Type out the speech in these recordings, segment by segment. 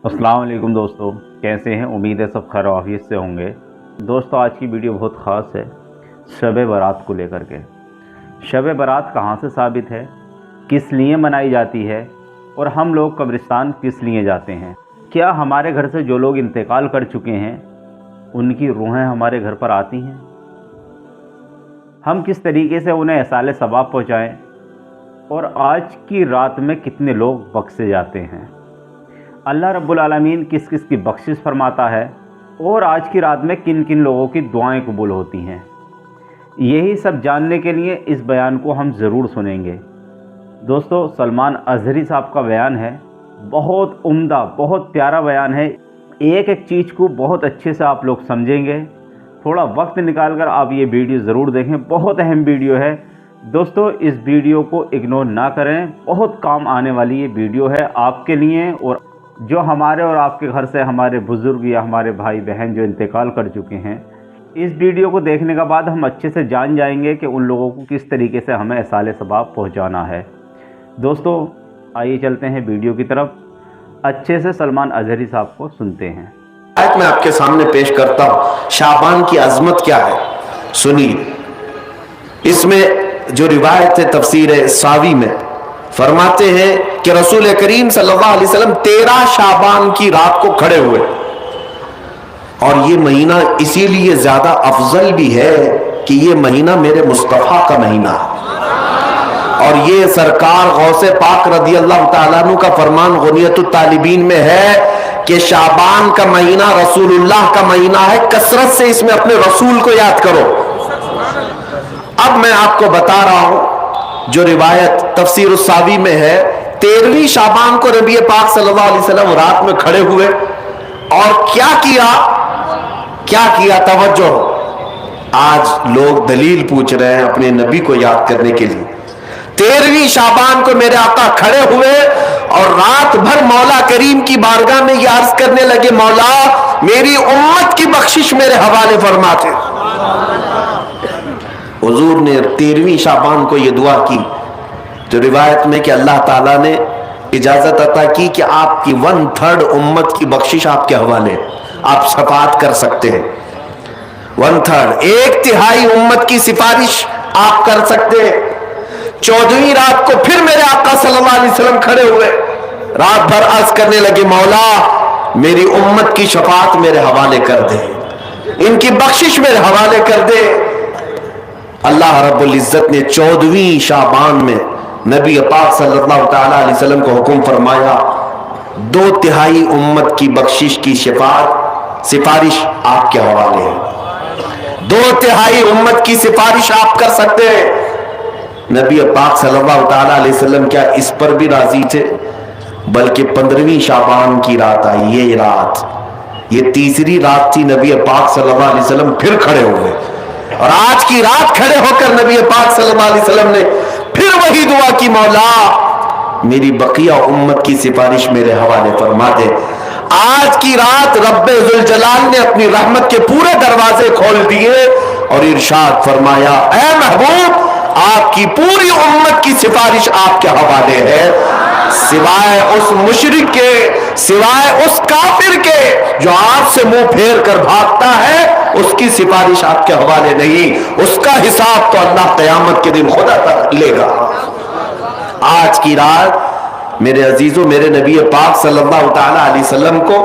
अस्सलाम वालेकुम दोस्तों, कैसे हैं? उम्मीद है सब खैर आफियत से होंगे। दोस्तों, आज की वीडियो बहुत ख़ास है शब बारात को लेकर के। शब बारात कहाँ से साबित है, किस लिए मनाई जाती है और हम लोग कब्रिस्तान किस लिए जाते हैं? क्या हमारे घर से जो लोग इंतकाल कर चुके हैं उनकी रूहें हमारे घर पर आती हैं? हम किस तरीके से उन्हें एहसाले सवाब पहुँचाएँ और आज की रात में कितने लोग बख्शे जाते हैं? अल्लाह रब्बुल आलमीन किस किस की बख्शिश फरमाता है और आज की रात में किन किन लोगों की दुआएं कबूल होती हैं, यही सब जानने के लिए इस बयान को हम ज़रूर सुनेंगे। दोस्तों, सलमान अज़हरी साहब का बयान है, बहुत उम्दा, बहुत प्यारा बयान है। एक एक चीज़ को बहुत अच्छे से आप लोग समझेंगे। थोड़ा वक्त निकाल कर आप ये वीडियो ज़रूर देखें, बहुत अहम वीडियो है। दोस्तों, इस वीडियो को इग्नोर ना करें, बहुत काम आने वाली ये वीडियो है आपके लिए और जो हमारे और आपके घर से हमारे बुज़ुर्ग या हमारे भाई बहन जो इंतकाल कर चुके हैं। इस वीडियो को देखने के बाद हम अच्छे से जान जाएंगे कि उन लोगों को किस तरीके से हमें एहसाले सवाब पहुंचाना है। दोस्तों, आइए चलते हैं वीडियो की तरफ, अच्छे से सलमान अज़हरी साहब को सुनते हैं। मैं आपके सामने पेश करता हूँ, शाबान की अजमत क्या है सुनिए। इसमें जो रिवायत है तफसीर सावी में फरमाते हैं कि रसूल करीम सल्लल्लाहु अलैहि वसल्लम 13 शाबान की रात को खड़े हुए, और ये महीना इसीलिए ज्यादा अफजल भी है कि ये महीना मेरे मुस्तफा का महीना है, और ये सरकार गौसे पाक रदी अल्लाह तआला अन्हु का फरमान गुनियतुत तालिबीन में है कि शाबान का महीना रसूलुल्लाह का महीना है, कसरत से इसमें अपने रसूल को याद करो। अब मैं आपको बता रहा हूं जो रिवायत तफसीर सावी में है, 13वीं शाबान को नबी पाक सल्लल्लाहु अलैहि वसल्लम रात में खड़े हुए और क्या किया तवज्जो। आज लोग दलील पूछ रहे हैं अपने नबी को याद करने के लिए। 13वीं शाबान को मेरे आका खड़े हुए और रात भर मौला करीम की बारगाह में ये अर्ज करने लगे, मौला मेरी उम्मत की बख्शिश मेरे हवाले फरमाते। हुजूर ने 13वीं शाबान को ये दुआ की, जो रिवायत में कि अल्लाह ताला ने इजाजत अता की कि आपकी 1/3 उम्मत की बख्शिश आपके हवाले, आप शफाअत कर सकते हैं। 1/3, 1/3 उम्मत की सिफारिश आप कर सकते हैं। 14वीं रात को फिर मेरे आका सल्लल्लाहु अलैहि वसल्लम खड़े हुए, रात भर अर्ज करने लगे, मौला मेरी उम्मत की शफाअत मेरे हवाले कर दे, इनकी बख्शिश मेरे हवाले कर दे। अल्लाह रब्बुल इज्जत ने 14वीं शाबान में नबी पाक सल्लल्लाहु तआला अलैहि वसल्लम को हुक्म फरमाया, 2/3 उम्मत की बख्शिश की सिफारिश आपके हवाले है। 2/3 उम्मत की सिफारिश आप कर सकते हैं। नबी पाक सल्लल्लाहु तआला अलैहि वसल्लम क्या इस पर भी राजी थे, बल्कि 15वीं शाबान की रात आई, ये रात, ये तीसरी रात थी, नबी पाक सल्लल्लाहु अलैहि वसल्लम फिर खड़े हुए, और आज की रात खड़े होकर नबी पाक सल्लल्लाहु अलैहि वसल्लम ने फिर वही दुआ की, मौला मेरी बकिया उम्मत की सिफारिश मेरे हवाले फरमा दे। आज की रात रब्बे जुल जलाल ने अपनी रहमत के पूरे दरवाजे खोल दिए और इरशाद फरमाया, ऐ महबूब आपकी पूरी उम्मत की सिफारिश आपके हवाले है, सिवाय उस मुशरिक के, सिवाय उस काफिर के जो आपसे मुंह फेर कर भागता है, उसकी सिफारिश आपके हवाले नहीं, उसका हिसाब तो अल्लाह क़यामत के दिन खुद लेगा। आज की रात मेरे अजीजों, मेरे नबी पाक सल्लल्लाहु तआला अलैहि वसल्लम को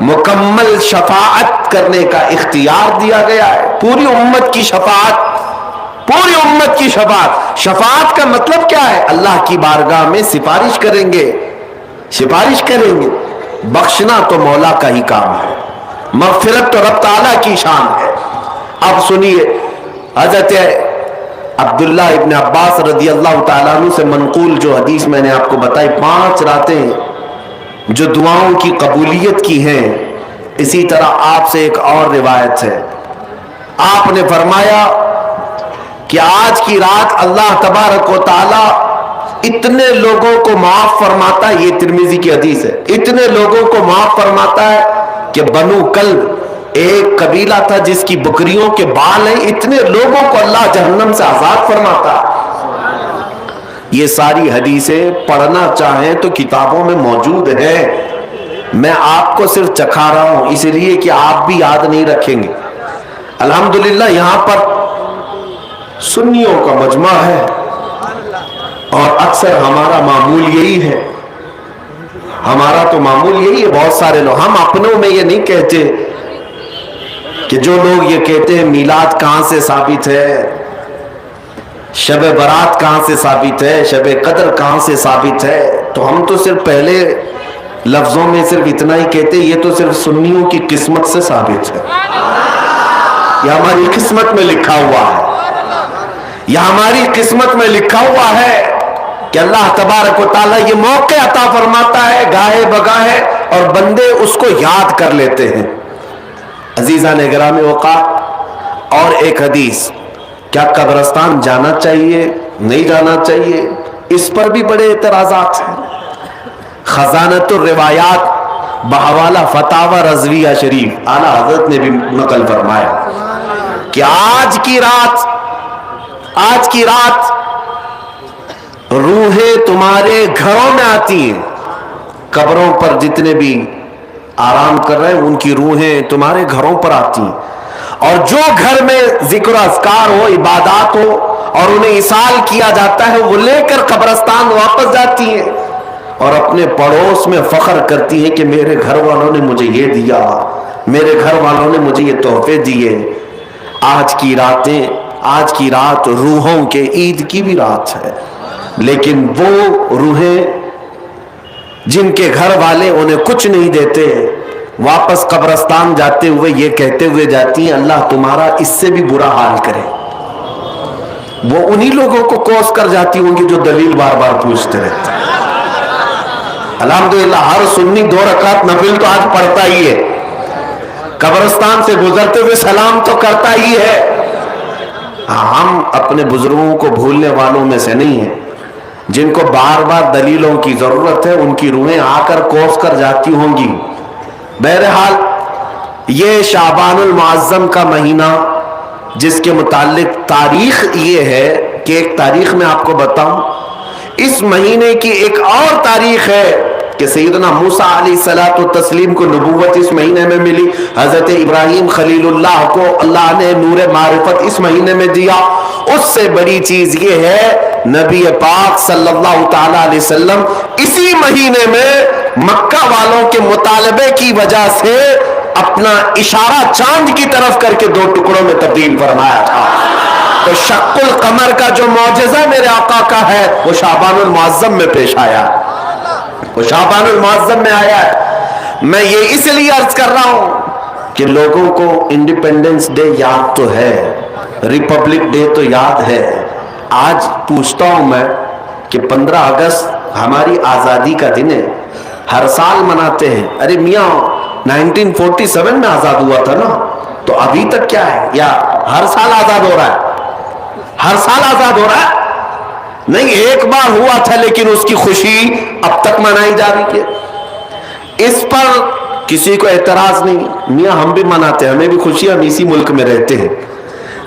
मुकम्मल शफाअत करने का इख्तियार दिया गया है। पूरी उम्मत की शफाअत, पूरी उम्मत की शफाअत। शफाअत का मतलब क्या है? अल्लाह की बारगाह में सिफारिश करेंगे, सिफारिश करेंगे। बख्शना तो मौला का ही काम है, मग़फ़िरत तो रब ताला की शान है। अब सुनिए, हज़रत अब्दुल्लाह इब्न अब्बास रज़ी अल्लाह ताला अन्हु से मनक़ूल जो हदीस मैंने आपको बताई, 5 रातें जो दुआओं की कबूलियत की हैं, इसी तरह आपसे एक और रिवायत है, आपने फरमाया कि आज की रात अल्लाह तबारक व तआला इतने लोगों को माफ फरमाता है, ये तिर्मिज़ी की हदीस है, इतने लोगों को माफ फरमाता है कि बनु कल्ब एक कबीला था जिसकी बकरियों के बाल हैं, इतने लोगों को अल्लाह जहन्नम से आजाद फरमाता है। ये सारी हदीसें पढ़ना चाहें तो किताबों में मौजूद है। मैं आपको सिर्फ चखा रहा हूं इसलिए कि आप भी याद नहीं रखेंगे। अल्हम्दुलिल्लाह यहां पर सुन्नियों का मजमा है और अक्सर हमारा मामूल यही है, हमारा तो मामूल यही है। बहुत सारे लोग, हम अपनों में ये नहीं कहते कि जो लोग ये कहते हैं मीलाद कहां से साबित है, शब बरात कहां से साबित है, शब कदर कहां से साबित है, तो हम तो सिर्फ पहले लफ्जों में सिर्फ इतना ही कहते, ये तो सिर्फ सुन्नियों की किस्मत से साबित है, यह हमारी किस्मत में लिखा हुआ है, यह हमारी किस्मत में लिखा हुआ है कि अल्लाह तबारक व तआला ये मौके अता फरमाता है गाहे बगाहे और बंदे उसको याद कर लेते हैं। अजीज़ान गिरामी औकात, और एक हदीस, क्या कब्रिस्तान जाना चाहिए नहीं जाना चाहिए, इस पर भी बड़े एतराज़ात हैं। खजानतुर रिवायात बहवाला फतावा रज़विया शरीफ आला हज़रत ने भी नकल फरमाया कि आज की रात रूहें तुम्हारे घरों में आती हैं। कब्रों पर जितने भी आराम कर रहे हैं उनकी रूहें तुम्हारे घरों पर आती हैं, और जो घर में जिक्र अज़कार हो, इबादत हो और उन्हें इसाल किया जाता है, वो लेकर कब्रिस्तान वापस जाती हैं और अपने पड़ोस में फख्र करती हैं कि मेरे घर वालों ने मुझे ये दिया, मेरे घर वालों ने मुझे ये तोहफे दिए। आज की रात रूहों के ईद की भी रात है, लेकिन वो रूहें जिनके घर वाले उन्हें कुछ नहीं देते, वापस कब्रिस्तान जाते हुए ये कहते हुए जाती हैं, अल्लाह तुम्हारा इससे भी बुरा हाल करे। वो उन्हीं लोगों को कोस कर जाती होंगी जो दलील बार बार पूछते रहते हैं। अल्हम्दुलिल्लाह हर सुन्नी 2 रकात नफिल तो आज पढ़ता ही है, कब्रिस्तान से गुजरते हुए सलाम तो करता ही है। हम अपने बुजुर्गों को भूलने वालों में से नहीं है, जिनको बार बार दलीलों की जरूरत है, उनकी रूहें आकर कोस कर जाती होंगी। बहरहाल ये शाबानुल मुअज्जम का महीना, जिसके मुतालिक तारीख ये है कि एक तारीख में आपको बताऊं, इस महीने की एक और तारीख है कि सैयदना मूसा अलैहिस्सलातु तस्लीम को नबूवत इस महीने में मिली। हजरत इब्राहिम खलीलुल्लाह को अल्लाह ने नूर मारिफत इस महीने में दिया। उससे बड़ी चीज ये है, नबी पाक सल्लल्लाहु तआला अलैहि वसल्लम इसी महीने में मक्का वालों के मुतालबे की वजह से अपना इशारा चांद की तरफ करके 2 टुकड़ों में तब्दील फरमाया था। तो शक्कुल कमर का जो मौजज़ा मेरे आका का है वो शाबानुल मुअज्जम में पेश आया, वो शाबानुल मुअज्जम में आया है। मैं ये इसलिए अर्ज कर रहा हूं कि लोगों को इंडिपेंडेंस डे याद तो है, रिपब्लिक डे तो याद है। आज पूछता हूं मैं कि 15 अगस्त हमारी आज़ादी का दिन है, हर साल मनाते हैं। अरे मियाँ 1947 में आज़ाद हुआ था ना, तो अभी तक क्या है, या हर साल आज़ाद हो रहा है? हर साल आज़ाद हो रहा है? नहीं, एक बार हुआ था लेकिन उसकी खुशी अब तक मनाई जा रही है। इस पर किसी को एतराज नहीं, मियाँ हम भी मनाते हैं, हमें भी खुशी, हम इसी मुल्क में रहते हैं।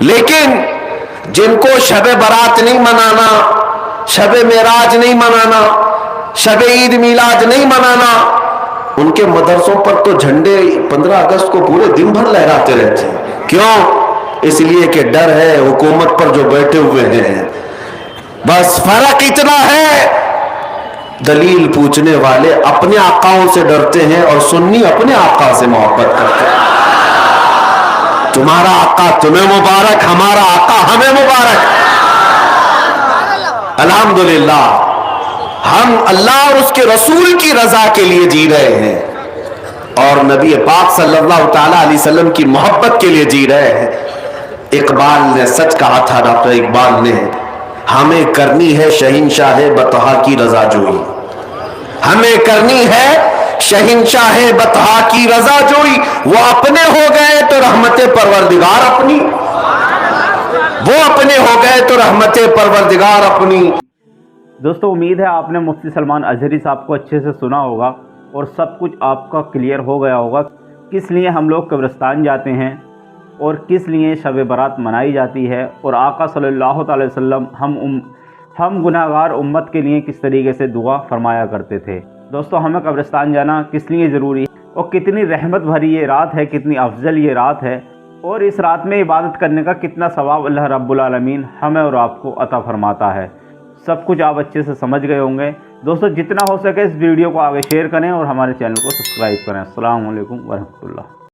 लेकिन जिनको शब बरात नहीं मनाना, शब मेराज नहीं मनाना, शब ईद मिलाद नहीं मनाना, उनके मदरसों पर तो झंडे 15 अगस्त को पूरे दिन भर लहराते रहते हैं। क्यों? इसलिए कि डर है हुकूमत पर जो बैठे हुए हैं। बस फर्क इतना है, दलील पूछने वाले अपने आकाओं से डरते हैं और सुन्नी अपने आका से मोहब्बत करते हैं। तुम्हारा आका तुम्हें मुबारक, हमारा आका हमें मुबारक। अल्हम्दुलिल्लाह हम अल्लाह और उसके रसूल की रजा के लिए जी रहे हैं और नबी पाक सल्लल्लाहु तआला अलैहि वसल्लम की मोहब्बत के लिए जी रहे हैं। इकबाल ने सच कहा था, डॉक्टर इकबाल ने, हमें करनी है शहंशाह बतहा की रजा जोई, हमें करनी है शहंशाह बतहा की रजा जोई। वो अपने हो गए तो रहमते परवरदिगार अपनी, वो अपने हो गए तो रहमते परवरदिगार अपनी। दोस्तों उम्मीद है आपने मुफ्ती सलमान अजहरी साहब को अच्छे से सुना होगा और सब कुछ आपका क्लियर हो गया होगा किस लिए हम लोग कब्रिस्तान जाते हैं और किस लिए शब बरात मनाई जाती है, और आका सल्लल्लाहु अलैहि वसल्लम हम गुनाहगार उम्मत के लिए किस तरीके से दुआ फरमाया करते थे। दोस्तों हमें कब्रिस्तान जाना किस लिए ज़रूरी है और कितनी रहमत भरी ये रात है, कितनी अफजल ये रात है, और इस रात में इबादत करने का कितना सवाब अल्लाह रब्बुल आलमीन हमें और आपको अता फरमाता है, सब कुछ आप अच्छे से समझ गए होंगे। दोस्तों जितना हो सके इस वीडियो को आगे शेयर करें और हमारे चैनल को सब्सक्राइब करें। अस्सलाम वालेकुम वरहमतुल्लाह।